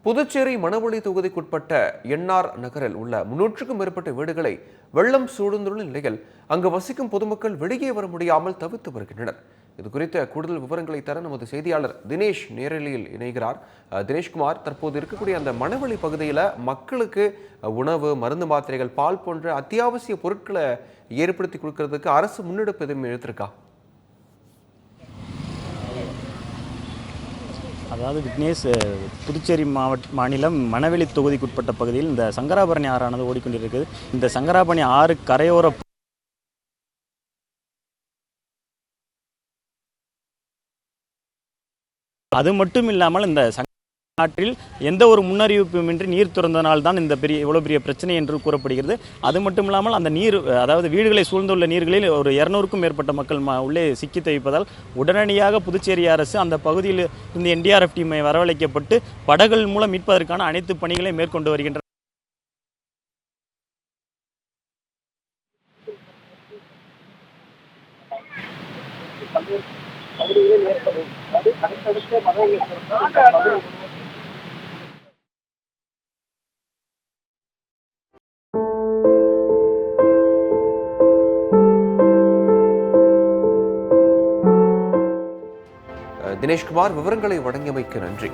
புதுச்சேரி மணவெளி தொகுதிக்குட்பட்ட என்ஆர் நகரில் உள்ள 300க்கும் மேற்பட்ட வீடுகளை வெள்ளம் சூழ்ந்துள்ள நிலையில் அங்கு வசிக்கும் பொதுமக்கள் வெளியே வர முடியாமல் தவித்து வருகின்றனர். இது குறித்த கூடுதல் விவரங்களை தர நமது செய்தியாளர் தினேஷ் நேரலையில் இணைகிறார். தினேஷ்குமார், தற்போது இருக்கக்கூடிய அந்த மணவெளி பகுதியில் மக்களுக்கு உணவு, மருந்து மாத்திரைகள், பால் போன்ற அத்தியாவசிய பொருட்களை ஏற்படுத்தி கொடுக்கறதுக்கு அரசு முன்னெடுப்பு எதுவும் எடுத்திருக்கா? அதாவது விக்னேஷ், புதுச்சேரி மாநிலம் மணவெளி தொகுதிக்குட்பட்ட பகுதியில் இந்த சங்கராபரணி ஆறானது ஓடிக்கொண்டிருக்குது. இந்த சங்கராபரணி ஆறு கரையோர அது மட்டும் இல்லாமல் இந்த நாட்டில் எந்த ஒரு முன்னறிவிப்புமின்றி நீர் திறந்தனால்தான் இந்த இவ்வளவு பெரிய பிரச்சனை என்று கூறப்படுகிறது. அது மட்டும் இல்லாமல் அந்த நீர், அதாவது வீடுகளை சூழ்ந்துள்ள நீர்களில் ஒரு 200க்கும் மேற்பட்ட மக்கள் உள்ளே சிக்கி தவிப்பதால் உடனடியாக புதுச்சேரி அரசு அந்த பகுதியில் இருந்து NDRF டீமை வரவழைக்கப்பட்டு படகுகள் மூலம் மீட்பதற்கான அனைத்து பணிகளையும் மேற்கொண்டு வருகின்றனர். தினேஷ்குமார், விவரங்களை வழங்கியமைக்கு நன்றி.